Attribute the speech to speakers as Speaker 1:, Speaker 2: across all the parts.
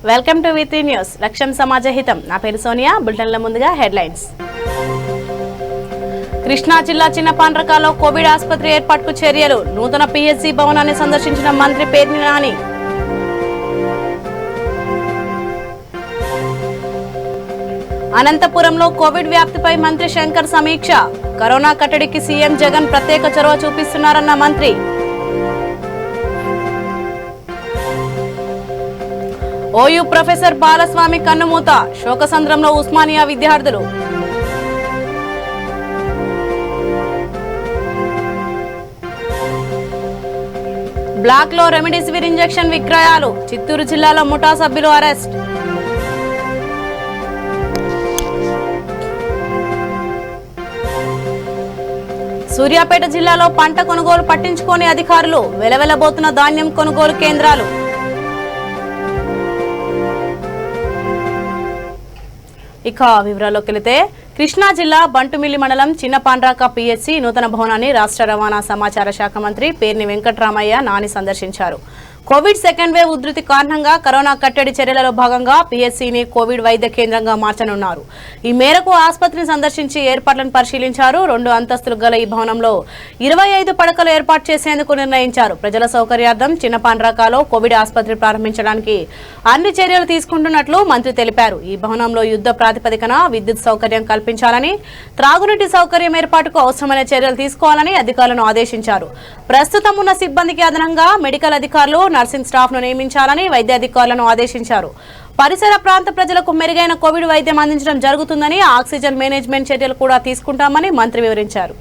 Speaker 1: Welcome to V3 news. లక్ష్యం సమాజ హితం. నా పేరు సోనియా. బులెటిన్ల ముందుగా హెడ్లైన్స్. కృష్ణా జిల్లా చిన్నపాండ్రకాలో కోవిడ్ ఆసుపత్రి ఏర్పాటుకు చర్యలు. నూతన PHC భవనాన్ని సందర్శించిన మంత్రి పేర్ని నాని. అనంతపురంలో కోవిడ్ వ్యాప్తిపై మంత్రి శంకర్ సమీక్ష. కరోనా కట్టడికి సీఎం జగన్ ప్రత్యేక చొరవ చూపిస్తున్నారన్న మంత్రి. ఓయూ ప్రొఫెసర్ బాలస్వామి కన్నుమూత. శోకసంద్రంలో ఉస్మానియా విద్యార్థులు. బ్లాక్ లో రెమిడిసివిర్ ఇంజెక్షన్ విక్రయాలు. చిత్తూరు జిల్లాలో ముఠా సభ్యులు అరెస్ట్. సూర్యాపేట జిల్లాలో పంట కొనుగోలు పట్టించుకోని అధికారులు. వెలవెలబోతున్న ధాన్యం కొనుగోలు కేంద్రాలు. ఇక వివరాల్లోకి వెళితే కృష్ణా జిల్లా బంటుమిల్లి మండలం చిన్నపాండ్రాక PHC నూతన భవనాన్ని రాష్ట్ర రవాణా సమాచార శాఖ మంత్రి పేర్ని వెంకట్రామయ్య నాని సందర్శించారు. కోవిడ్ సెకండ్ వేవ్ ఉధృతి కారణంగా కరోనా కట్టడి చర్యలలో భాగంగా PHCని కోవిడ్ వైద్య కేంద్రంగా మార్చనున్నారు. ఈ మేరకు ఆసుపత్రిని సందర్శించి ఏర్పాట్లను పరిశీలించారు. 2 అంతస్తులు గల ఈ భవనంలో 25 పడకలు ఏర్పాటు చేసేందుకు నిర్ణయించారు. ప్రజల సౌకర్యార్థం చిన్నపాండ్రాకాలో కోవిడ్ ఆసుపత్రి ప్రారంభించడానికి అన్ని చర్యలు తీసుకుంటున్నట్లు మంత్రి తెలిపారు. ఈ భవనంలో యుద్ధ ప్రాతిపదికన విద్యుత్ సౌకర్యం కల్పించాలని, త్రాగునీటి సౌకర్యం ఏర్పాటుకు అవసరమైన చర్యలు తీసుకోవాలని అధికారులను ఆదేశించారు. ప్రస్తుతం ఉన్న సిబ్బందికి అదనంగా మెడికల్ అధికారులు, నర్సింగ్ స్టాఫ్ ను నియమించాలని వైద్యాధికారులను ఆదేశించారు. పరిసర ప్రాంత ప్రజలకు మెరుగైన కోవిడ్ వైద్యం అందించడం జరుగుతుందని, ఆక్సిజన్ మేనేజ్మెంట్ చర్యలు కూడా తీసుకుంటామని మంత్రి వివరించారు.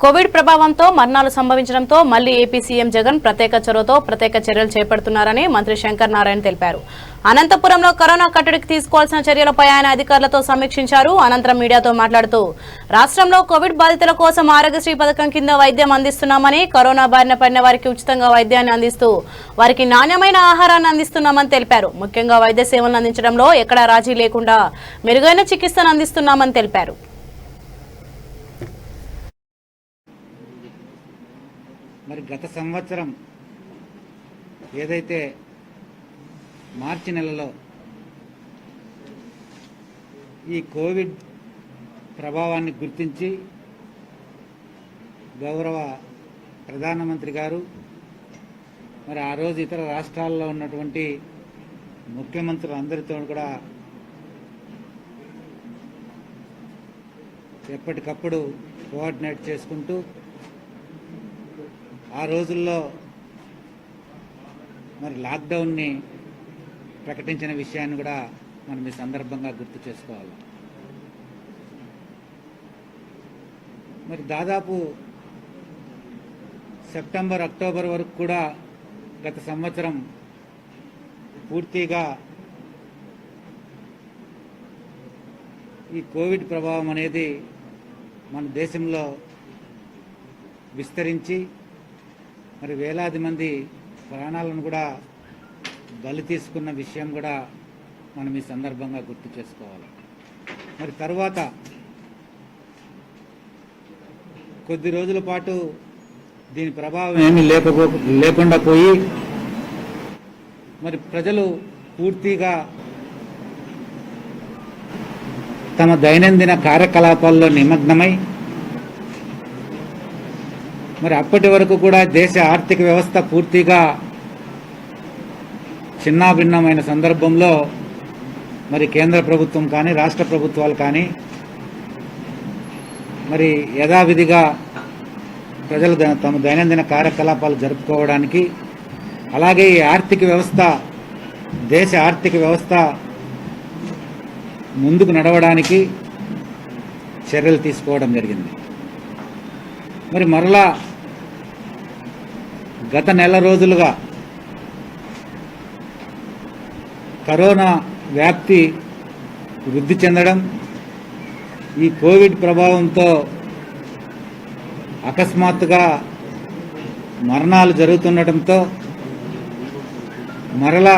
Speaker 1: కోవిడ్ ప్రభావంతో మరణాలు సంభవించడంతో మళ్లీ ఏపీ సీఎం జగన్ ప్రత్యేక చొరవతో ప్రత్యేక చర్యలు చేపడుతున్నారని మంత్రి శంకర్ నారాయణ తెలిపారు. అనంతపురంలో కరోనా కట్టడికి తీసుకోవాల్సిన చర్యలపై ఆయన అధికారులతో సమీక్షించారు. అనంతరం మీడియాతో మాట్లాడుతూ రాష్ట్రంలో కోవిడ్ బాధితుల కోసం ఆరోగ్యశ్రీ పథకం కింద వైద్యం అందిస్తున్నామని, కరోనా బారిన పడిన వారికి ఉచితంగా వైద్యాన్ని అందిస్తూ వారికి నాణ్యమైన ఆహారాన్ని అందిస్తున్నామని తెలిపారు. ముఖ్యంగా వైద్య సేవలను అందించడంలో ఎక్కడా రాజీ లేకుండా మెరుగైన చికిత్సను అందిస్తున్నామని తెలిపారు.
Speaker 2: మరి గత సంవత్సరం ఏదైతే మార్చి నెలలో ఈ కోవిడ్ ప్రభావాన్ని గుర్తించి గౌరవ ప్రధానమంత్రి గారు మరి ఆ రోజు ఇతర రాష్ట్రాల్లో ఉన్నటువంటి ముఖ్యమంత్రులు అందరితో కూడా ఎప్పటికప్పుడు కోఆర్డినేట్ చేసుకుంటూ ఆ రోజుల్లో మరి లాక్డౌన్ని ప్రకటించిన విషయాన్ని కూడా మనం ఈ సందర్భంగా గుర్తు చేసుకోవాలి. మరి దాదాపు సెప్టెంబర్, అక్టోబర్ వరకు కూడా గత సంవత్సరం పూర్తిగా ఈ కోవిడ్ ప్రభావం అనేది మన దేశంలో విస్తరించి మరి వేలాది మంది ప్రాణాలను కూడా బలి తీసుకున్న విషయం కూడా మనం ఈ సందర్భంగా గుర్తు చేసుకోవాలి. మరి తర్వాత కొద్ది రోజుల పాటు దీని ప్రభావం ఏమీ లేకుండా పోయి మరి ప్రజలు పూర్తిగా తమ దైనందిన కార్యకలాపాల్లో నిమగ్నమై మరి అప్పటి వరకు కూడా దేశ ఆర్థిక వ్యవస్థ పూర్తిగా చిన్నాభిన్నమైన సందర్భంలో మరి కేంద్ర ప్రభుత్వం కానీ రాష్ట్ర ప్రభుత్వాలు కానీ మరి యథావిధిగా ప్రజలు తమ దైనందిన కార్యకలాపాలు జరుపుకోవడానికి, అలాగే ఈ ఆర్థిక వ్యవస్థ, దేశ ఆర్థిక వ్యవస్థ ముందుకు నడవడానికి చర్యలు తీసుకోవడం జరిగింది. మరి మరలా గత నెల రోజులుగా కరోనా వ్యాప్తి వృద్ధి చెందడం, ఈ కోవిడ్ ప్రభావంతో అకస్మాత్తుగా మరణాలు జరుగుతుండటంతో మరలా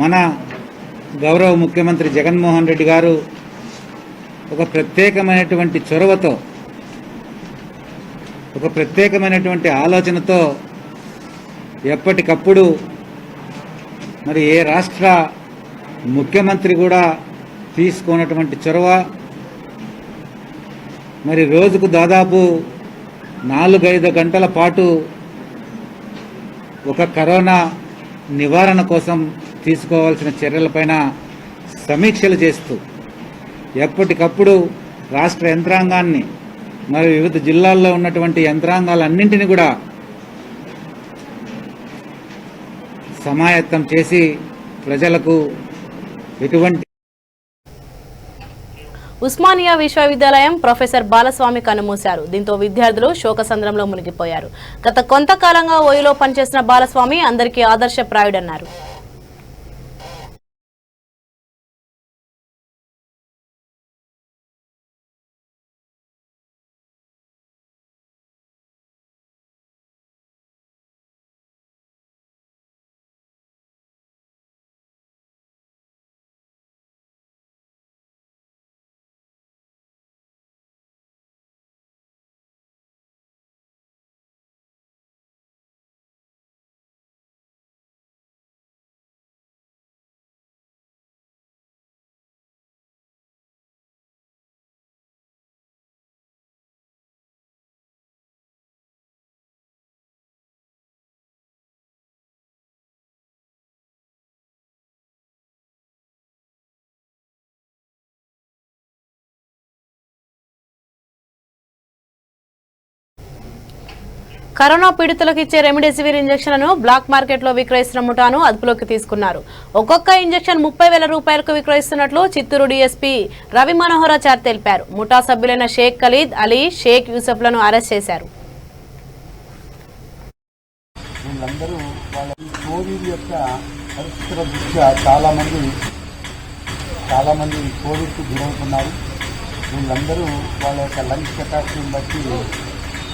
Speaker 2: మన గౌరవ ముఖ్యమంత్రి జగన్మోహన్ రెడ్డి గారు ఒక ప్రత్యేకమైనటువంటి చొరవతో, ఒక ప్రత్యేకమైనటువంటి ఆలోచనతో ఎప్పటికప్పుడు మరి ఏ రాష్ట్ర ముఖ్యమంత్రి కూడా తీసుకున్నటువంటి చొరవ, మరి రోజుకు దాదాపు 4-5 గంటల పాటు ఒక కరోనా నివారణ కోసం తీసుకోవాల్సిన చర్యలపైన సమీక్షలు చేస్తూ ఎప్పటికప్పుడు రాష్ట్ర యంత్రాంగాన్ని, మరి వివిధ జిల్లాల్లో ఉన్నటువంటి యంత్రాంగాలన్నింటినీ కూడా సమాయత్తం చేసి ప్రజలకు ఎటువంటి.
Speaker 1: ఉస్మానియా విశ్వవిద్యాలయం ప్రొఫెసర్ బాలస్వామి కన్నుమూశారు. దీంతో విద్యార్థులు శోకసంద్రంలో మునిగిపోయారు. గత కొంతకాలంగా ఓయూలో పనిచేసిన బాలస్వామి అందరికీ ఆదర్శప్రాయుడన్నారు. కరోనా పీడితులకు ఇచ్చే రెమిడెసివిర్ ఇంజెక్షన్లను బ్లాక్ మార్కెట్లో విక్రయిస్తున్న ముఠాను అదుపులోకి తీసుకున్నారు. ఒక్కొక్క ఇంజెక్షన్ 30,000 రూపాయలకు విక్రయిస్తున్నట్లు చిత్తూరు డీఎస్పీ రవి మనోహరాచార్ తెలిపారు. ముఠా సభ్యులైన షేక్ ఖలీద్ అలీ, షేక్ యూసఫ్లను అరెస్ట్ చేశారు.
Speaker 3: వీళ్ళందరూ వాళ్ళ కోవిడ్ యొక్క పరిస్థితుల దృష్ట్యా చాలామంది కోవిడ్కు గురవుతున్నారు. వీళ్ళందరూ వాళ్ళ యొక్క లంగ్స్ కెపాసిటీని బట్టి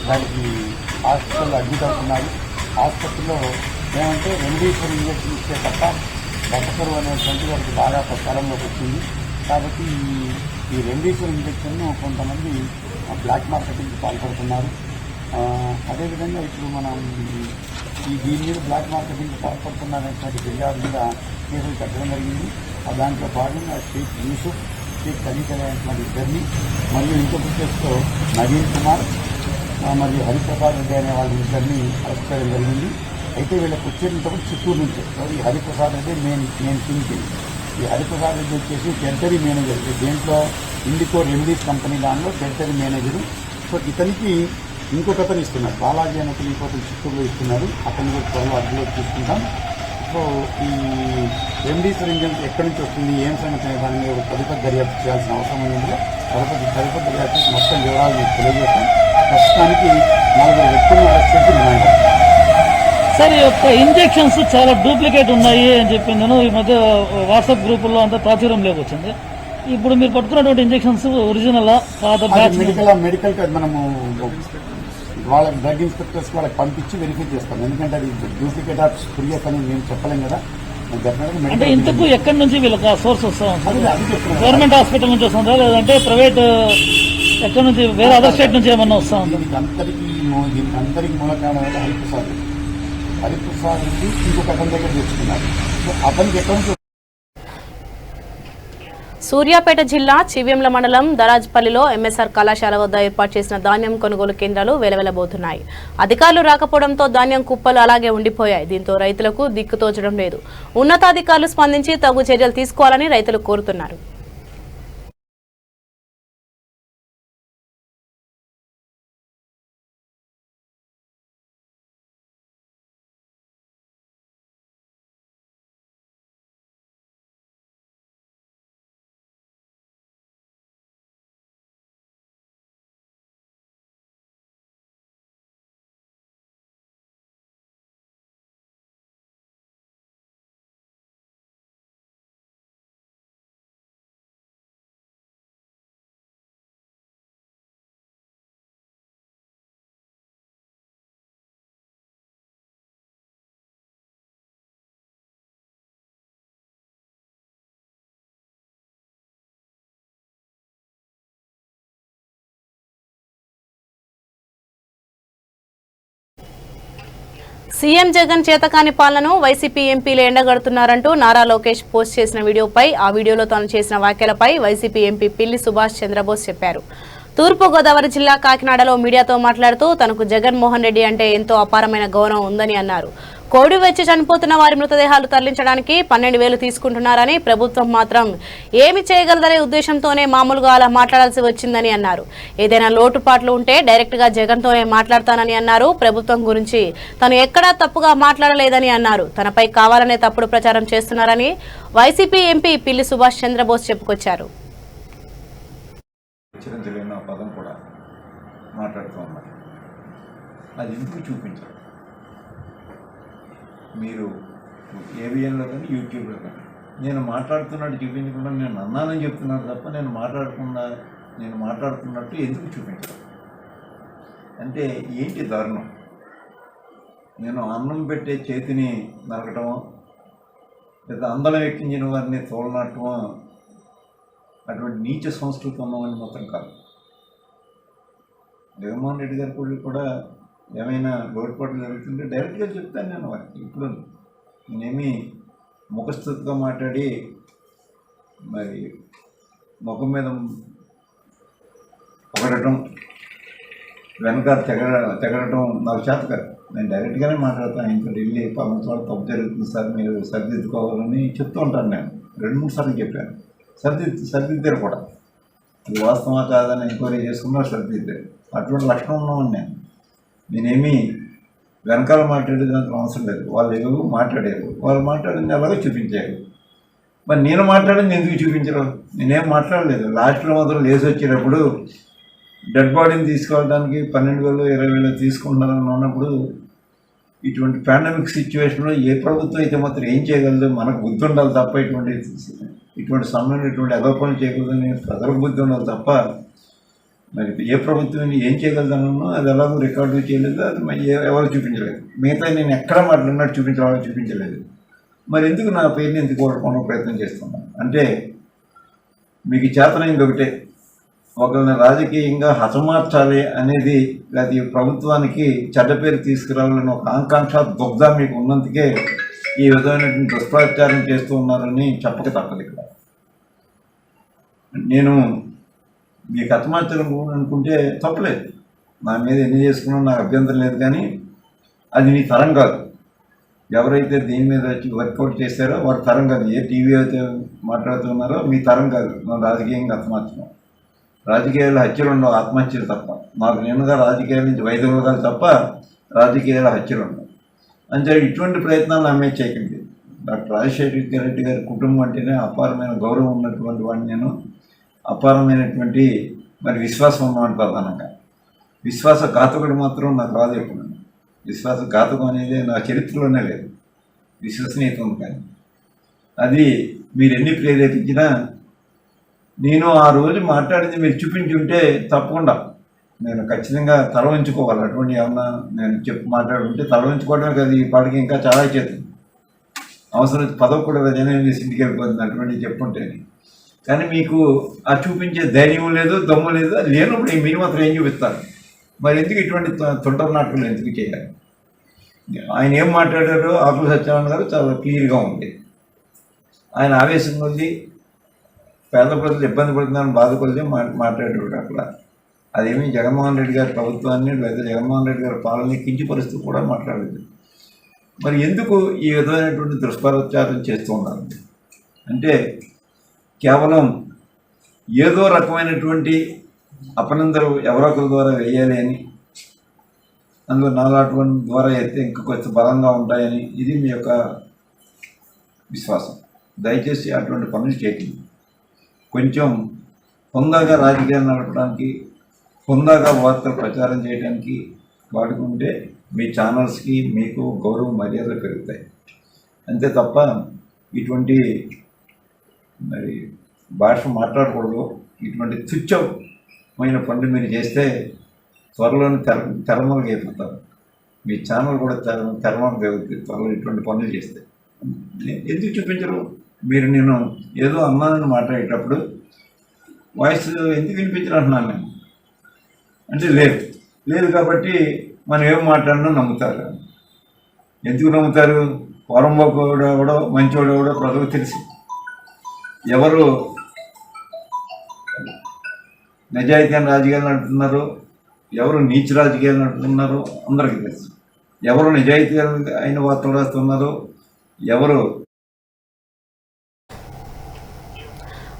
Speaker 3: దానికి హాస్పిటల్లో అడ్మిట్ అవుతున్నారు. హాస్పిటల్లో ఏమంటే రెమిడీసివిర్ ఇంజెక్షన్ ఇస్తే తప్ప బతకరు అనేటువంటి వారికి బాగా ప్రచారంలోకి వచ్చింది. కాబట్టి ఈ రెమిడీసివిర్ ఇంజెక్షన్ను కొంతమంది బ్లాక్ మార్కెటింగ్కి పాల్పడుతున్నారు. అదేవిధంగా ఇప్పుడు మనం దీని మీద బ్లాక్ మార్కెటింగ్కి పాల్పడుతున్నారనేటువంటి ఫిర్యాదు మీద కేసులు కట్టడం జరిగింది. దాంట్లో భాగంగా షేక్ యూసుఫ్, షేక్ ఖలీద్ అనేటువంటి ఇద్దరిని, మరియు ఇంకొక కేసులో నవీన్ కుమార్ మరియు హరిప్రసాద్ రెడ్డి అనే వాళ్ళ ఇద్దరిని అరెస్ట్ చేయడం జరిగింది. అయితే వీళ్ళకి వచ్చేటప్పుడు చిత్తూరు నుంచి ఈ హరిప్రసాద్ రెడ్డి నేను కింగ్కి, ఈ హరిప్రసాద్ రెడ్డి వచ్చేసి టెరిటరీ మేనేజర్, దేంట్లో ఇండికో రెమిడీస్ కంపెనీ దానిలో టెరిటరీ మేనేజరు. సో ఇతనికి ఇంకొకతను ఇస్తున్నారు, బాలాజీ అనే ఇంకొకరు చిత్తూరులో ఇస్తున్నారు. అతన్ని కూడా త్వరలో అడ్డులోకి తీసుకుంటాం. సో ఈ రెమిడీసివిర్ ఇంజెక్షన్ ఎక్కడి నుంచి వస్తుంది, ఏం సంగతి అనే దాని మీద తదుపరి దర్యాప్తు చేయాల్సిన అవసరం ఉంది. తదుపరి దర్యాప్తు మొత్తం వివరాలు మీకు తెలియజేస్తాం. ప్రస్తుతానికి 4 వ్యక్తులను అరెస్ట్ చేసి రిమాండ్.
Speaker 4: సార్, ఈ యొక్క ఇంజెక్షన్స్ చాలా డూప్లికేట్ ఉన్నాయి అని చెప్పి నేను ఈ మధ్య వాట్సాప్ గ్రూపుల్లో అంతా ప్రాచుర్యంలోకి వచ్చింది. ఇప్పుడు మీరు పట్టుకున్నటువంటి ఇంజెక్షన్స్ ఒరిజినల్ కాదా?
Speaker 3: మెడికల్ మనము వాళ్ళకి డ్రగ్ ఇన్స్పెక్టర్స్ వాళ్ళకి పంపించి వెరిఫై చేస్తాం. ఎందుకంటే అది డూప్లికేట్ ఆఫ్ స్ప్రియస్ అని మేము చెప్పలేం కదా.
Speaker 4: అంటే ఇంతకు ఎక్కడి నుంచి వీళ్ళకి సోర్స్ వస్తా ఉంటుంది? గవర్నమెంట్ హాస్పిటల్ నుంచి వస్తుందా, లేదంటే ప్రైవేట్ ఎక్కడి నుంచి, వేరే అదర్ స్టేట్ నుంచి ఏమన్నా వస్తా ఉంటుంది?
Speaker 3: దీనికి అందరికి మూల కారణం అయితే హరిప్రసాద్ రెడ్డి ఇంకొక అతని దగ్గర తెచ్చుకున్నారు. సో అతనికి ఎక్కడి నుంచి
Speaker 1: సూర్యాపేట జిల్లా చివ్యంల మండలం దరాజ్పల్లిలో ఎంఎస్ఆర్ కళాశాల వద్ద ఏర్పాటు చేసిన ధాన్యం కొనుగోలు కేంద్రాలు వెలవెలబోతున్నాయి. అధికారులు రాకపోవడంతో ధాన్యం కుప్పలు అలాగే ఉండిపోయాయి. దీంతో రైతులకు దిక్కుతోచడం లేదు. ఉన్నతాధికారులు స్పందించి తగు చర్యలు తీసుకోవాలని రైతులు కోరుతున్నారు. సీఎం జగన్ చేతకాని పాలనను వైసీపీ ఎంపీలు ఎండగడుతున్నారంటూ నారా లోకేష్ పోస్ట్ చేసిన వీడియోపై ఆ వీడియోలో తాను చేసిన వ్యాఖ్యలపై వైసీపీ ఎంపీ పిల్లి సుభాష్ చంద్రబోస్ చెప్పారు. తూర్పుగోదావరి జిల్లా కాకినాడలో మీడియాతో మాట్లాడుతూ తనకు జగన్మోహన్ రెడ్డి అంటే ఎంతో అపారమైన గౌరవం ఉందని అన్నారు. కోవిడ్ వచ్చి చనిపోతున్న వారి మృతదేహాలు తరలించడానికి 12,000 తీసుకుంటున్నారని, ప్రభుత్వం మాత్రం ఏమి చేయగలదనే ఉద్దేశంతోనే మామూలుగా అలా మాట్లాడాల్సి వచ్చిందని అన్నారు. ఏదైనా లోటుపాట్లు ఉంటే డైరెక్ట్ గా జగన్తోనే మాట్లాడతానని అన్నారు. ప్రభుత్వం గురించి తను ఎక్కడా తప్పుగా మాట్లాడలేదని అన్నారు. తనపై కావాలనే తప్పుడు ప్రచారం చేస్తున్నారని వైసీపీ ఎంపీ పిల్లి సుభాష్ చంద్రబోస్ చెప్పుకొచ్చారు.
Speaker 5: పదం కూడా మాట్లాడుతూ ఉన్నారు. అది ఎందుకు చూపించారు? మీరు ఏబిఎన్లో కానీ యూట్యూబ్లో కానీ నేను మాట్లాడుతున్నట్టు చూపించకుండా నేను అన్నానని చెప్తున్నాను తప్ప నేను మాట్లాడుతున్నట్టు ఎందుకు చూపించారు? అంటే ఏంటి దారుణం? నేను అన్నం పెట్టే చేతిని నరకటమో లేదా అందలం ఎక్కించిన వారిని తోలనట్టమో అటువంటి నీచ సంస్కృతి ఉన్నవాళ్ళని మాత్రం కాదు. జగన్మోహన్ రెడ్డి గారి కూడా ఏమైనా లోటుపాట్లు జరుగుతుంటే డైరెక్ట్గా చెప్తాను నేను వారికి. ఇప్పుడు నేనేమి ముఖస్థుతిగా మాట్లాడి మరి ముఖం మీద పొగడటం వెనక తెగడటం నాకు చేత కాదు. నేను డైరెక్ట్గానే మాట్లాడతాను. ఇంకా వెళ్ళి పవన్ తప్పు జరుగుతుంది సార్, మీరు సరిదిద్దుకోవాలని చెప్తూ ఉంటాను. నేను 2-3 సార్లు చెప్పాను. సరిదిద్దారు కూడా. అది వాస్తవా కాదని ఎంక్వైరీ చేసుకున్నారు, సరిదిద్దారు. అటువంటి లక్షణం ఉన్నవాడిని నేనేమి వెనకాల మాట్లాడేదానికి అవసరం లేదు. వాళ్ళు ఏవో మాట్లాడారు, వాళ్ళు మాట్లాడింది అలాగే చూపించారు. మరి నేను మాట్లాడింది ఎందుకు చూపించరు? నేనేం మాట్లాడలేదు. లాస్ట్లో మాత్రం లేచి వచ్చేటప్పుడు డెడ్ బాడీని తీసుకెళ్ళడానికి 12,000 20,000 తీసుకుంటున్నారని ఉన్నప్పుడు ఇటువంటి పాండమిక్ సిచ్యువేషన్లో ఏ ప్రభుత్వం అయితే మాత్రం ఏం చేయగలదు? మనకు బుద్ధి ఉండాలి తప్ప ఇటువంటి సమయంలో ఇటువంటి అదోపనలు చేయకూడదని ప్రజలకు బుద్ధి ఉండాలి తప్ప మరి ఏ ప్రభుత్వం ఏం చేయగలదనో అది ఎలాగో రికార్డు చేయలేదు, అది ఎవరు చూపించలేదు. మిగతా నేను ఎక్కడ మాట్లాడినట్టు చూపించలేదు. మరి ఎందుకు నా పేరుని ఎందుకు ఓడుకోవడం ప్రయత్నం చేస్తున్నాను అంటే మీకు చేతనైంది ఒకటే, ఒకరిని రాజకీయంగా హతమార్చాలి అనేది, అది ప్రభుత్వానికి చెడ్డ పేరు తీసుకురావాలని ఒక ఆకాంక్ష దుగ్ధ మీకు ఉన్నందుకే ఈ విధమైనటువంటి దుష్ప్రచారం చేస్తూ ఉన్నారని చెప్పక తప్పదు. ఇక్కడ నేను మీకు హతమార్చడం అనుకుంటే తప్పలేదు, నా మీద ఎన్ని చేసుకున్నా నాకు అభ్యంతరం లేదు. కానీ అది నీ తరం కాదు. ఎవరైతే దీని మీద వచ్చి వర్కౌట్ చేశారో వారి తరం కాదు. ఏ టీవీ అయితే మాట్లాడుతున్నారో మీ తరం కాదు. మనం రాజకీయంగా హతమార్చడం, రాజకీయాల్లో హత్యలు ఉండవు, ఆత్మహత్యలు తప్ప. నాకు నేనుగా రాజకీయాల నుంచి వైద్యులు తప్ప రాజకీయాల హత్యలు ఉండవు. అంటే ఇటువంటి ప్రయత్నాలు నా మీద చేయకండి. డాక్టర్ రాజశేఖర రెడ్డి గారి కుటుంబం అంటేనే అపారమైన గౌరవం ఉన్నటువంటి వాడిని నేను, అపారమైనటువంటి మరి విశ్వాసం ఉన్నవాడిని. ప్రధానంగా విశ్వాసఘాతకుడు మాత్రం నాకు రాదు. ఎప్పుడు విశ్వాసఘాతకం అనేది నా చరిత్రలోనే లేదు. విశ్వసనీయత ఉంది. కానీ అది మీరు ఎన్ని ప్రేరేపించినా నేను ఆ రోజు మాట్లాడింది మీరు చూపించుంటే తప్పకుండా నేను ఖచ్చితంగా తల వంచుకోవాలి. అటువంటి ఏమన్నా నేను మాట్లాడుకుంటే తల వంచుకోవడమే కదా, ఈ పాటికి ఇంకా చాలా చేస్తుంది. అవసరం పదవి కూడా జనం ఇంటికి వెళ్ళిపోతుంది అటువంటి చెప్పుంటే. కానీ మీకు ఆ చూపించే ధైర్యం లేదు, దమ్ము లేదు. అది లేనప్పుడు మీరు మాత్రం ఏం చూపిస్తారు? మరి ఎందుకు ఇటువంటి తొంటరి నాటకాలు ఎందుకు చేయాలి? ఆయన ఏం మాట్లాడారో ఆకుల సత్యనారాయణ గారు చాలా క్లియర్గా ఉంది. ఆయన ఆవేశం ఉంది, పేద ప్రజలు ఇబ్బంది పడుతున్నారని బాధపడితే మాట్లాడేవాడు అక్కడ. అదేమి జగన్మోహన్ రెడ్డి గారి ప్రభుత్వాన్ని లేదా జగన్మోహన్ రెడ్డి గారి పాలనని కించపరుస్తూ కూడా మాట్లాడలేదు. మరి ఎందుకు ఈ విధమైనటువంటి దుష్ప్రచారం చేస్తూ ఉన్నారు అంటే కేవలం ఏదో రకమైనటువంటి అపనందరూ ఎవరొకరి ద్వారా వేయాలి అని, అందులో నాలాటువంటి ద్వారా అయితే ఇంకా కొంచెం బలంగా ఉంటాయని ఇది మీ యొక్క విశ్వాసం. దయచేసి అటువంటి పనులు చేయకండి. కొంచెం హుందాగా రాజకీయాలు నడపడానికి, హుందాగా వార్తలు ప్రచారం చేయడానికి వాడుకుంటే మీ ఛానల్స్కి మీకు గౌరవ మర్యాదలు పెరుగుతాయి. అంతే తప్ప ఇటువంటి మరి భాష మాట్లాడకూడదు. ఇటువంటి తుచ్చమైన పనులు మీరు చేస్తే త్వరలోనే తెరమలకు అయిపోతారు. మీ ఛానల్ కూడా తెరమలకు జరుగుతుంది త్వరలో ఇటువంటి పనులు చేస్తే. ఎందుకు చూపించరు? మీరు నేను ఏదో అన్నానని మాట్లాడేటప్పుడు వాయిస్ ఎందుకు వినిపించరు అంటున్నాను నేను. అంటే లేదు కాబట్టి మనం ఏం మాట్లాడినా నమ్ముతారు. ఎందుకు నమ్ముతారు? పొరంబోకుడు ఎవడో మంచోడు ఎవడో ప్రజలకు తెలుసు. ఎవరు నిజాయితీని రాజకీయాలు నడుపుతున్నారో, ఎవరు నీచ రాజకీయాలు నడుపుతున్నారో అందరికీ తెలుసు. ఎవరు నిజాయితీ అయిన వార్తలు రాస్తున్నారో, ఎవరు.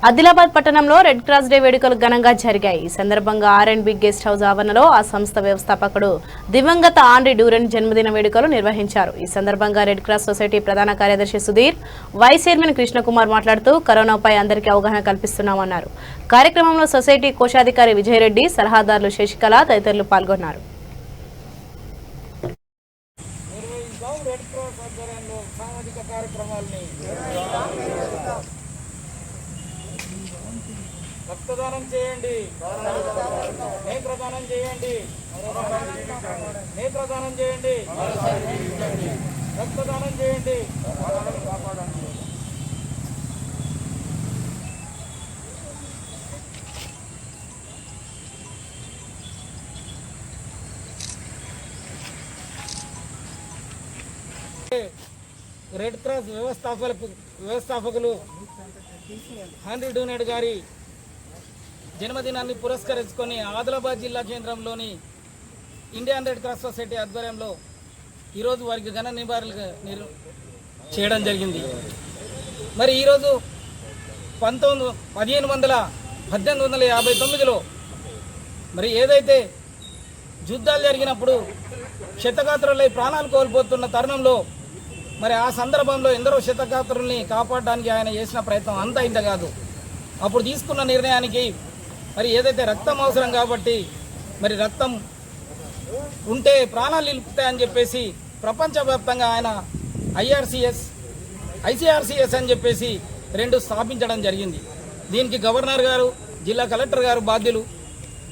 Speaker 1: ఆదిలాబాద్ పట్టణంలో రెడ్ క్రాస్ డే వేడుకలు ఘనంగా జరిగాయి. ఈ సందర్భంగా R&B గెస్ట్ హౌస్ ఆవరణలో ఆ సంస్థ వ్యవస్థాపకుడు దివంగత ఆండ్రీ డ్యూరెంట్ జన్మదిన వేడుకలు నిర్వహించారు. ఈ సందర్భంగా రెడ్ క్రాస్ సొసైటీ ప్రధాన కార్యదర్శి సుధీర్, వైస్ చైర్మన్ కృష్ణకుమార్ మాట్లాడుతూ కరోనాపై అందరికీ అవగాహన కల్పిస్తున్నామన్నారు. కార్యక్రమంలో సొసైటీ కోశాధికారి విజయరెడ్డి, సలహాదారులు శశికళ తదితరులు పాల్గొన్నారు.
Speaker 6: రక్తదానం చేయండి, నేత్రదానం చేయండి, నేత్రదానం చేయండి, రక్తదానం చేయండి. రెడ్ క్రాస్ వ్యవస్థాపకులు ఆండ్రీ డ్యూరెంట్ గారి జన్మదినాన్ని పురస్కరించుకొని ఆదిలాబాద్ జిల్లా కేంద్రంలోని ఇండియన్ రెడ్ క్రాస్ సొసైటీ ఆధ్వర్యంలో ఈరోజు వారికి ఘన నివాళులు చేయడం జరిగింది. మరి ఈరోజు 1859లో మరి ఏదైతే యుద్ధాలు జరిగినప్పుడు క్షతగాత్రులై ప్రాణాలు కోల్పోతున్న తరుణంలో మరి ఆ సందర్భంలో ఎందరో క్షతగాత్రుల్ని కాపాడడానికి ఆయన చేసిన ప్రయత్నం అంతా ఇంత కాదు. అప్పుడు తీసుకున్న నిర్ణయానికి మరి ఏదైతే రక్తం అవసరం కాబట్టి మరి రక్తం ఉంటే ప్రాణాలు నిలుపుతాయని చెప్పేసి ప్రపంచవ్యాప్తంగా ఆయన ICRCS అని చెప్పేసి 2 స్థాపించడం జరిగింది. దీనికి గవర్నర్ గారు, జిల్లా కలెక్టర్ గారు బాధ్యులు,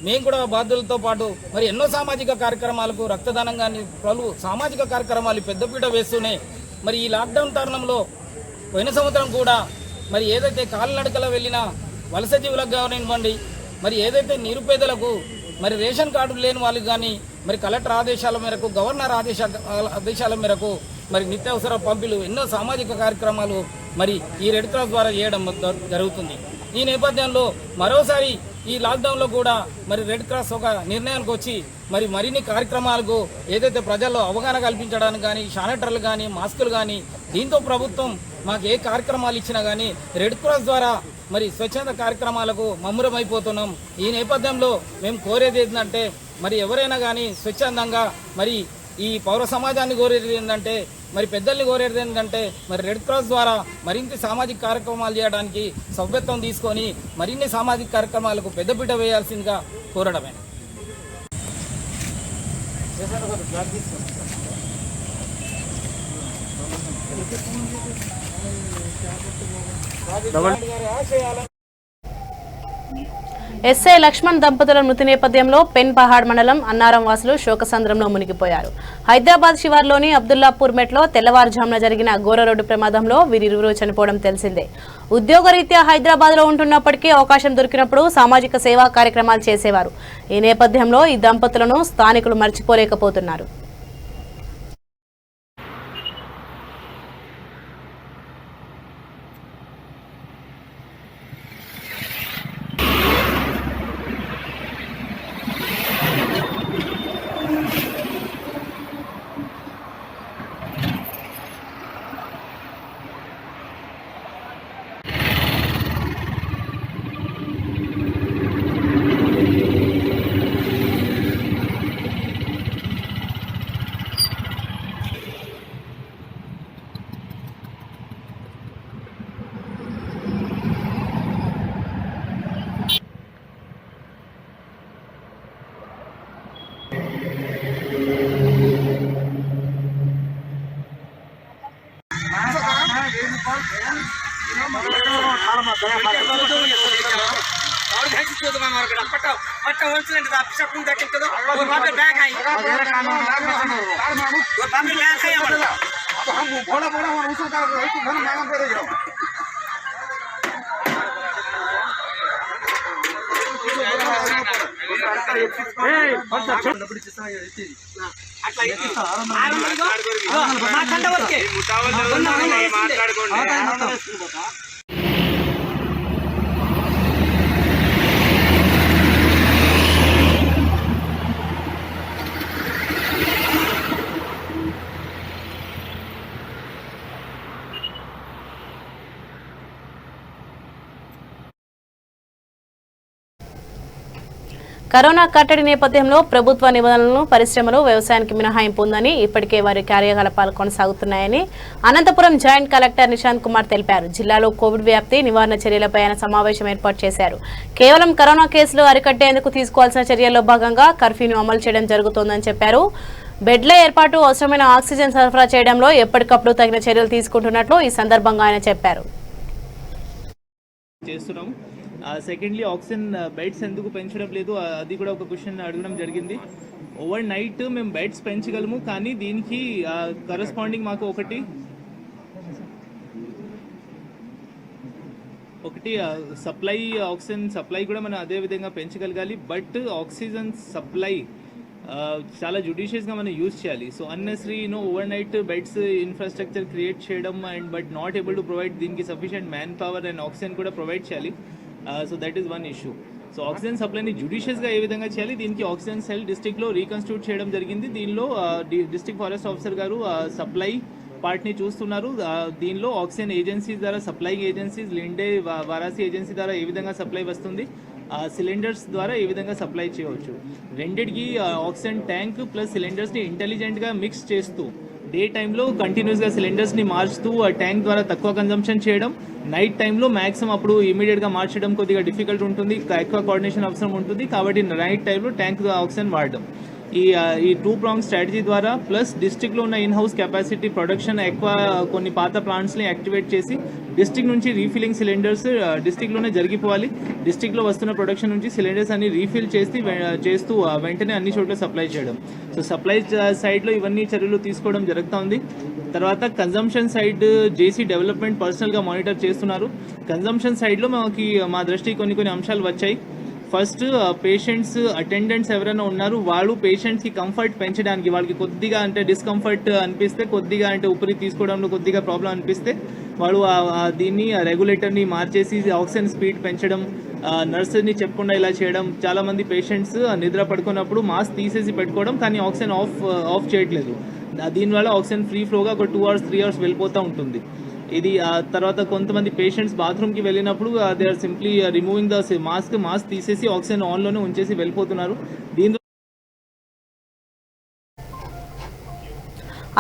Speaker 6: మేము కూడా బాధ్యులతో పాటు మరి ఎన్నో సామాజిక కార్యక్రమాలకు రక్తదానం కానీ పలు సామాజిక కార్యక్రమాలు పెద్దపీట వేస్తూనే మరి ఈ లాక్డౌన్ తరుణంలో పోయిన సంవత్సరం కూడా మరి ఏదైతే కాలినడకల వెళ్ళిన వలస జీవులకు కానివ్వండి, మరి ఏదైతే నిరుపేదలకు మరి రేషన్ కార్డులు లేని వాళ్ళకి కానీ మరి కలెక్టర్ ఆదేశాల మేరకు, గవర్నర్ ఆదేశాల మేరకు మరి నిత్యావసర పంపిణీలు ఎన్నో సామాజిక కార్యక్రమాలు మరి ఈ రెడ్ క్రాస్ ద్వారా చేయడం జరుగుతుంది. ఈ నేపథ్యంలో మరోసారి ఈ లాక్డౌన్లో కూడా మరి రెడ్ క్రాస్ ఒక నిర్ణయానికి వచ్చి మరి మరిన్ని కార్యక్రమాలకు ఏదైతే ప్రజల్లో అవగాహన కల్పించడానికి కానీ శానిటర్లు కానీ మాస్కులు కానీ దీంతో ప్రభుత్వం మాకు ఏ కార్యక్రమాలు ఇచ్చినా కానీ రెడ్ క్రాస్ ద్వారా మరి స్వచ్ఛంద కార్యక్రమాలకు మమ్మురమైపోతున్నాం. ఈ నేపథ్యంలో మేము కోరేది ఏంటంటే మరి ఎవరైనా కానీ స్వచ్ఛందంగా మరి ఈ పౌర సమాజాన్ని కోరేది ఏంటంటే మరి పెద్దల్ని కోరేది ఏంటంటే మరి రెడ్ క్రాస్ ద్వారా మరింత సామాజిక కార్యక్రమాలు చేయడానికి సభ్యత్వం తీసుకొని మరిన్ని సామాజిక కార్యక్రమాలకు పెద్దపీట వేయాల్సిందిగా కోరడమే.
Speaker 1: ఎస్ఐ లక్ష్మణ్ దంపతుల మృతి నేపథ్యంలో పెన్ పహాడ్ మండలం అన్నారం వాసులు శోకసంద్రంలో మునిగిపోయారు. హైదరాబాద్ శివార్లోని అబ్దుల్లాపూర్ మెట్లో తెల్లవారుజామున జరిగిన ఘోర రోడ్డు ప్రమాదంలో వీరిరువురు చనిపోవడం తెలిసిందే. ఉద్యోగరీత్యా హైదరాబాద్ లో ఉంటున్నప్పటికీ అవకాశం దొరికినప్పుడు సామాజిక సేవా కార్యక్రమాలు చేసేవారు. ఈ నేపథ్యంలో ఈ దంపతులను స్థానికులు మర్చిపోలేకపోతున్నారు. కరోనా కట్టడి నేపథ్యంలో ప్రభుత్వ నిబంధనలను పరిశ్రమలు వ్యవసాయానికి మినహాయింపు ఉందని ఇప్పటికే వారి కార్యకలాపాలు కొనసాగుతున్నాయని అనంతపురం జాయింట్ కలెక్టర్ నిశాంత్ కుమార్ తెలిపారు. జిల్లాలో కోవిడ్ వ్యాప్తి నివారణ చర్యలపై ఆయన సమావేశం ఏర్పాటు చేశారు. కేవలం కరోనా కేసులు అరికట్టేందుకు తీసుకోవాల్సిన చర్యల్లో భాగంగా కర్ఫ్యూను అమలు చేయడం జరుగుతోందని చెప్పారు. బెడ్ల ఏర్పాటు, అవసరమైన ఆక్సిజన్ సరఫరా చేయడంలో ఎప్పటికప్పుడు తగిన చర్యలు తీసుకుంటున్నట్లు ఈ సందర్భంగా ఆయన చెప్పారు.
Speaker 7: సెకండ్లీ ఆక్సిజన్ బెడ్స్ ఎందుకు పెంచడం లేదు అది కూడా ఒక క్వశ్చన్ అడగడం జరిగింది. ఓవర్ నైట్ మేము బెడ్స్ పెంచగలము, కానీ దీనికి కరస్పాండింగ్ మాకు ఒకటి సప్లై, ఆక్సిజన్ సప్లై కూడా మనం అదే విధంగా పెంచగలగాలి. బట్ ఆక్సిజన్ సప్లై చాలా జుడిషియస్గా మనం యూజ్ చేయాలి. So unnecessary overnight beds infrastructure create చేయడం and but not able to provide దీనికి sufficient manpower and oxygen కూడా ప్రొవైడ్ చేయాలి. So that is one issue. So oxygen సప్లైని జుడిషియస్గా ఏ విధంగా చేయాలి, దీనికి ఆక్సిజన్ సెల్ డిస్ట్రిక్ట్లో రీకన్స్టిట్యూట్ చేయడం జరిగింది. దీనిలో డిస్ట్రిక్ట్ ఫారెస్ట్ ఆఫీసర్ గారు సప్లై పార్ట్ని చూస్తున్నారు. దీనిలో ఆక్సిజన్ ఏజెన్సీస్ ద్వారా, సప్లై ఏజెన్సీస్ లిండే, వారాసి ఏజెన్సీ ద్వారా ఏ విధంగా సప్లై వస్తుంది, సిలిండర్స్ ద్వారా ఏ విధంగా సప్లై చేయవచ్చు. రెండిటికి ఆక్సిజన్ ట్యాంక్ ప్లస్ సిలిండర్స్ని ఇంటెలిజెంట్గా మిక్స్ చేస్తూ డే టైంలో కంటిన్యూస్గా సిలిండర్స్ని మార్చుతూ ఆ ట్యాంక్ ద్వారా తక్కువ కన్జంప్షన్ చేయడం, నైట్ టైంలో మ్యాక్సిమం అప్పుడు ఇమీడియట్గా మార్చడం కొద్దిగా డిఫికల్ట్ ఉంటుంది, ఎక్కువ కోఆర్డినేషన్ అవసరం ఉంటుంది. కాబట్టి నైట్ టైంలో ట్యాంక్ ఆక్సిజన్ వాడడం, ఈ 2-pronged స్ట్రాటజీ ద్వారా ప్లస్ డిస్ట్రిక్ట్లో ఉన్న ఇన్హౌస్ కెపాసిటీ ప్రొడక్షన్ ఎక్కువ కొన్ని పాత ప్లాంట్స్ని యాక్టివేట్ చేసి డిస్ట్రిక్ట్ నుంచి రీఫిల్లింగ్ సిలిండర్స్ డిస్ట్రిక్ట్లోనే జరిగిపోవాలి. డిస్ట్రిక్ట్లో వస్తున్న ప్రొడక్షన్ నుంచి సిలిండర్స్ అన్ని రీఫిల్ చేస్తూ వెంటనే అన్ని చోట్ల సప్లై చేయడం. సో సప్లై సైడ్లో ఇవన్నీ చర్యలు తీసుకోవడం జరుగుతుంది. తర్వాత కన్జంప్షన్ సైడ్ జేసీ డెవలప్మెంట్ పర్సనల్గా మానిటర్ చేస్తున్నారు. కన్జంప్షన్ సైడ్లో మా దృష్టికి కొన్ని అంశాలు వచ్చాయి. ఫస్ట్, పేషెంట్స్ అటెండెంట్స్ ఎవరైనా ఉన్నారు, వాళ్ళు పేషెంట్స్కి కంఫర్ట్ పెంచడానికి, వాళ్ళకి కొద్దిగా అంటే డిస్కంఫర్ట్ అనిపిస్తే, కొద్దిగా అంటే ఊపిరి తీసుకోవడంలో కొద్దిగా ప్రాబ్లం అనిపిస్తే వాళ్ళు దీన్ని రెగ్యులేటర్ని మార్చేసి ఆక్సిజన్ స్పీడ్ పెంచడం, నర్సుని చెప్పకుండా ఇలా చేయడం. చాలామంది పేషెంట్స్ నిద్ర పడుకున్నప్పుడు మాస్క్ తీసేసి పెట్టుకోవడం, కానీ ఆక్సిజన్ ఆఫ్ చేయట్లేదు. దీనివల్ల ఆక్సిజన్ ఫ్రీ ఫ్లోగా ఒక 2 hours 3 hours వెళ్ళిపోతూ ఉంటుంది. ఇది తర్వాత కొంతమంది పేషెంట్స్ బాత్రూమ్కి వెళ్ళినప్పుడు they are simply removing the mask తీసేసి ఆక్సిజన్ ఆన్లోనే ఉంచేసి వెళ్ళిపోతున్నారు. దీంతో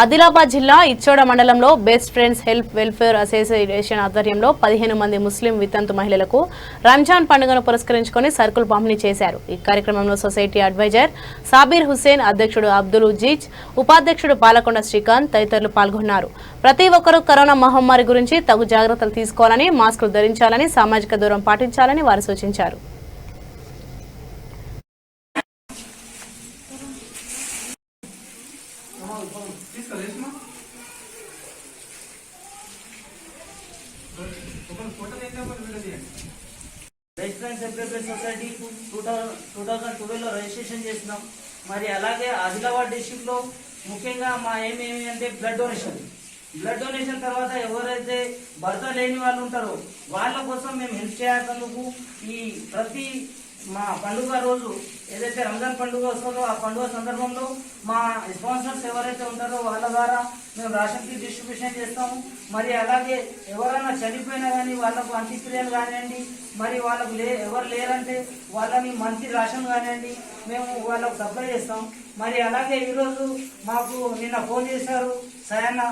Speaker 1: ఆదిలాబాద్ జిల్లా ఇచ్చోడ మండలంలో best friends help welfare association ఆధ్వర్యంలో 15 మంది ముస్లిం వితంతు మహిళలకు రంజాన్ పండుగను పురస్కరించుకొని సరుకులు పంపిణీ చేశారు. ఈ కార్యక్రమంలో సొసైటీ అడ్వైజర్ సాబీర్ హుస్సేన్, అధ్యక్షుడు అబ్దుల్ ఉజీజ్, ఉపాధ్యక్షుడు పాలకొండ శ్రీకాంత్ తదితరులు పాల్గొన్నారు. ప్రతి ఒక్కరూ కరోనా మహమ్మారి గురించి తగు జాగ్రత్తలు తీసుకోవాలని, మాస్కులు ధరించాలని, సామాజిక దూరం పాటించాలని వారు సూచించారు.
Speaker 8: బెస్ట్ ఫ్రెండ్స్ వెల్ఫేర్ సొసైటీ 2012లో రిజిస్ట్రేషన్ చేసినాం. మరి అలాగే ఆదిలాబాద్ డిస్ట్రిక్ట్ లో ముఖ్యంగా మా ఏమి అంటే బ్లడ్ డొనేషన్ తర్వాత ఎవరైతే భర్త లేని వాళ్ళు ఉంటారో వాళ్ళ కోసం మేము హెల్ప్ చేయాలందుకు ఈ ప్రతి మా పండుగ రోజు ఏదైతే రంజాన్ పండుగ వస్తుందో ఆ పండుగ సందర్భంలో మా స్పాన్సర్స్ ఎవరైతే ఉంటారో వాళ్ళ ద్వారా మేము రేషన్కి డిస్ట్రిబ్యూషన్ చేస్తాము. మరి అలాగే ఎవరైనా చనిపోయినా కానీ వాళ్ళకు అంత్యక్రియలు కానివ్వండి, మరి వాళ్ళకు ఎవరు లేరంటే వాళ్ళని మంచి రేషన్ కానివ్వండి మేము వాళ్ళకు సప్లై చేస్తాం. మరి అలాగే ఈరోజు మాకు నిన్న ఫోన్ చేశారు సయాన,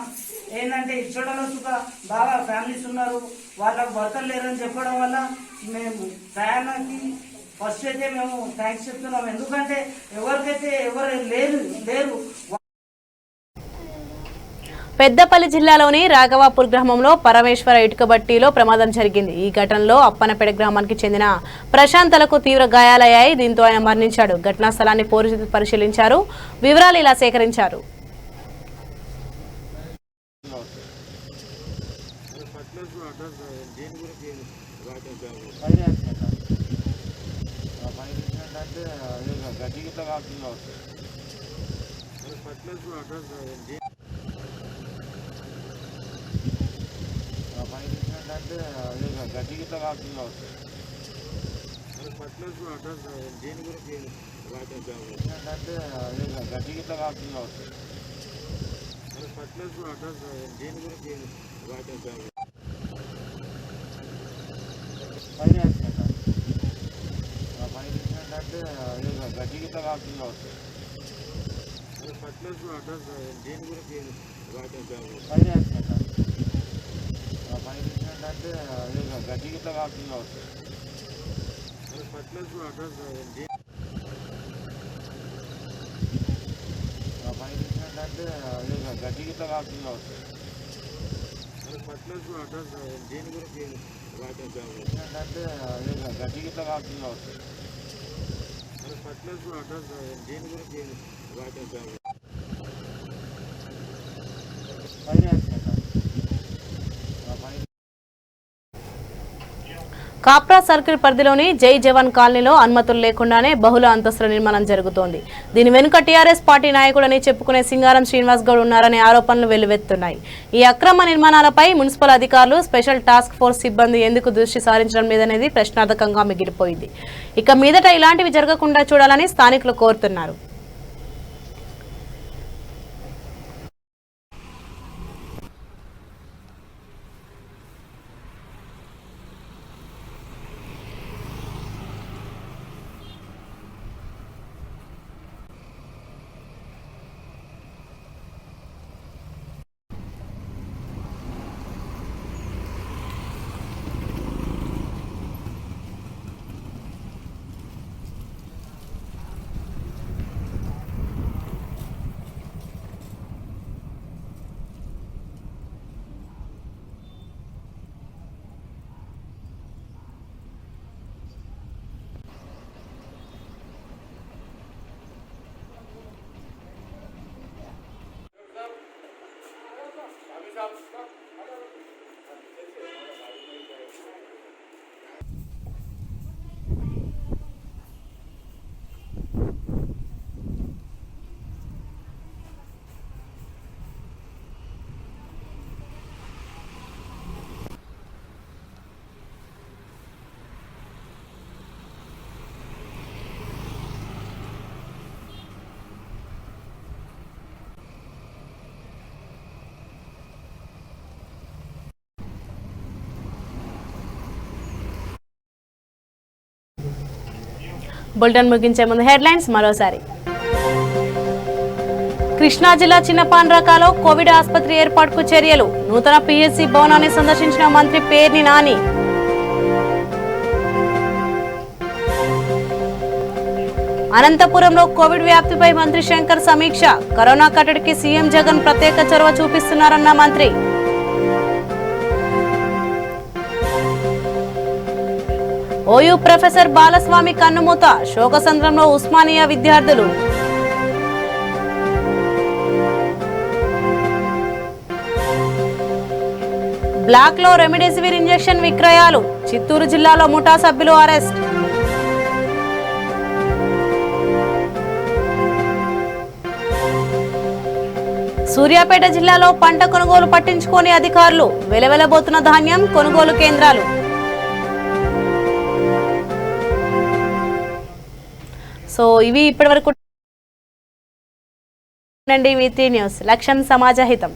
Speaker 8: ఏంటంటే ఇచ్చడంలో బాగా ఫ్యామిలీస్ ఉన్నారు, వాళ్ళకు భర్తలు లేరని చెప్పడం వల్ల మేము సయానకి ఫస్ట్ అయితే మేము థ్యాంక్స్ చెప్తున్నాం. ఎందుకంటే ఎవరికైతే ఎవరు లేరు
Speaker 1: పెద్దపల్లి జిల్లాలోని రాఘవాపూర్ గ్రామంలో పరమేశ్వర ఇటుకబట్టిలో ప్రమాదం జరిగింది. ఈ ఘటనలో అప్పనపేట గ్రామానికి చెందిన ప్రశాంతలకు తీవ్ర గాయాలయ్యాయి. దీంతో ఆయన మరణించాడు. ఘటనా స్థలాన్ని పోలీసులు పరిశీలించారు. వివరాలు ఇలా సేకరించారు. కాప్రా సర్కిల్ పరిధిలోని జై జవాన్ కాలనీలో అనుమతులు లేకుండానే బహుళ అంతస్తుల నిర్మాణం జరుగుతోంది. దీని వెనుక టీఆర్ఎస్ పార్టీ నాయకుడని చెప్పుకునే సింగారం శ్రీనివాస్ గౌడ్ ఉన్నారనే ఆరోపణలు వెల్లువెత్తున్నాయి. ఈ అక్రమ నిర్మాణాలపై మున్సిపల్ అధికారులు, స్పెషల్ టాస్క్ ఫోర్స్ సిబ్బంది ఎందుకు దృష్టి సారించడం లేదనేది ప్రశ్నార్థకంగా మిగిలిపోయింది. ఇక మీదట ఇలాంటివి జరగకుండా చూడాలని స్థానికులు కోరుతున్నారు. బులెటిన్ ముగించే ముందు హెడ్లైన్స్ మరోసారి. కృష్ణా జిల్లా చిన్నపాన్రకాలో కోవిడ్ ఆసుపత్రి ఏర్పాటుకు చర్యలు. నూతన పిహెచ్సి భవనాన్ని సందర్శించిన మంత్రి పేర్ని నాని. అనంతపురంలో కోవిడ్ వ్యాప్తిపై మంత్రి శంకర్ సమీక్ష. కరోనా కట్టడికి సీఎం జగన్ ప్రత్యేక చొరవ చూపిస్తున్నారన్న మంత్రి. ఓయూ ప్రొఫెసర్ బాలస్వామి కన్నుమూత. శోకసంద్రంలో ఉస్మానియా విద్యార్థులు. బ్లాక్ లో రెమిడెసివిర్ ఇంజెక్షన్ విక్రయాలు. చిత్తూరు జిల్లాలో ముఠా సభ్యులు అరెస్ట్. సూర్యాపేట జిల్లాలో పంట కొనుగోలు పట్టించుకోని అధికారులు. వెలవెలబోతున్న ధాన్యం కొనుగోలు కేంద్రాలు. సో ఇవి ఇప్పటివరకు VT న్యూస్. లక్ష్యం సమాజ హితం.